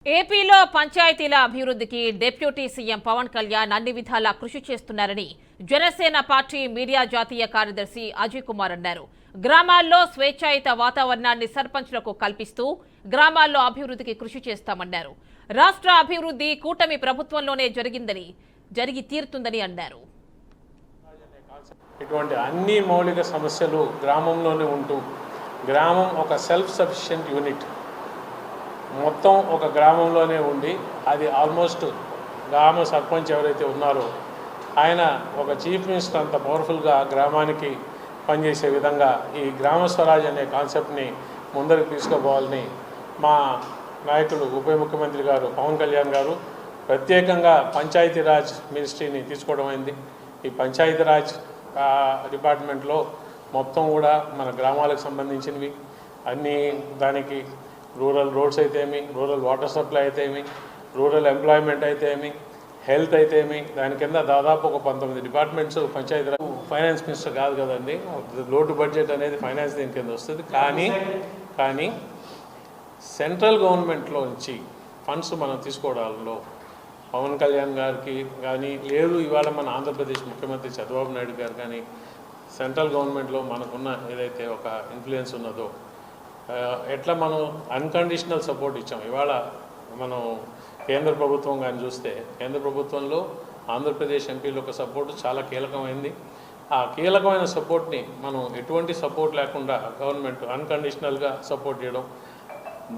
ఏపీలో పంచాయతీల అభివృద్ధికి డిప్యూటీ సీఎం పవన్ కళ్యాణ్ అన్ని విధాలా కృషి చేస్తున్నారని జనసేన పార్టీ మీడియా జాతీయ కార్యదర్శి అజయ్ కుమార్ అన్నారు. గ్రామాల్లో స్వేచ్ఛాయుత వాతావరణాన్ని సర్పంచ్లకు కల్పిస్తూ గ్రామాల్లో అభివృద్ధికి కృషి చేస్తామన్నారు. రాష్ట్ర అభివృద్ధి కూటమి ప్రభుత్వంలోనే జరిగి తీరుతుందని అన్నారు. ఇటువంటి అన్ని మౌలిక సమస్యలు గ్రామంలోనే ఉంటూ గ్రామం ఒక సెల్ఫ్ సఫిషియెంట్ యూనిట్ మొత్తం ఒక గ్రామంలోనే ఉండి అది ఆల్మోస్ట్ గ్రామ సర్పంచ్ ఎవరైతే ఉన్నారో ఆయన ఒక చీఫ్ మినిస్టర్ అంత పవర్ఫుల్గా గ్రామానికి పనిచేసే విధంగా ఈ గ్రామ స్వరాజ్ అనే కాన్సెప్ట్ని ముందరికి తీసుకుపోవాలని మా నాయకులు ఉప ముఖ్యమంత్రి గారు పవన్ కళ్యాణ్ గారు ప్రత్యేకంగా పంచాయతీరాజ్ మినిస్ట్రీని తీసుకోవడం అయింది. ఈ పంచాయతీరాజ్ డిపార్ట్మెంట్లో మొత్తం కూడా మన గ్రామాలకు సంబంధించినవి అన్నీ దానికి రూరల్ రోడ్స్ అయితేమి, రూరల్ వాటర్ సప్లై అయితేమి, రూరల్ ఎంప్లాయ్మెంట్ అయితేమి, హెల్త్ అయితేమి, దాని కింద దాదాపు ఒక 19 డిపార్ట్మెంట్స్ పంచాయతీరాజ్. ఫైనాన్స్ మినిస్టర్ కాదు కదండి, లోటు బడ్జెట్ అనేది ఫైనాన్స్ దీని కింద వస్తుంది. కానీ సెంట్రల్ గవర్నమెంట్లో నుంచి ఫండ్స్ మనం తీసుకోవడంలో పవన్ కళ్యాణ్ గారికి కానీ లేదు, ఇవాళ మన ఆంధ్రప్రదేశ్ ముఖ్యమంత్రి చంద్రబాబు నాయుడు గారు కానీ సెంట్రల్ గవర్నమెంట్లో మనకున్న ఏదైతే ఒక ఇన్ఫ్లుయెన్స్ ఉన్నదో ఎట్లా మనం అన్కండిషనల్ సపోర్ట్ ఇచ్చాం. ఇవాళ మనం కేంద్ర ప్రభుత్వం కానీ చూస్తే కేంద్ర ప్రభుత్వంలో ఆంధ్రప్రదేశ్ ఎంపీల యొక్క సపోర్టు చాలా కీలకమైంది. ఆ కీలకమైన సపోర్ట్ని మనం ఎటువంటి సపోర్ట్ లేకుండా గవర్నమెంట్ అన్కండిషనల్గా సపోర్ట్ చేయడం,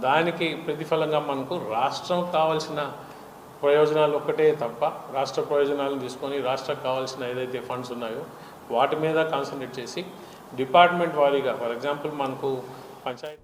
దానికి ప్రతిఫలంగా మనకు రాష్ట్రం కావాల్సిన ప్రయోజనాలు ఒక్కటే తప్ప రాష్ట్ర ప్రయోజనాలను తీసుకొని రాష్ట్రకు కావాల్సిన ఏదైతే ఫండ్స్ ఉన్నాయో వాటి మీద కాన్సన్ట్రేట్ చేసి డిపార్ట్మెంట్ వారీగా, ఫర్ ఎగ్జాంపుల్ మనకు పంచాయతీ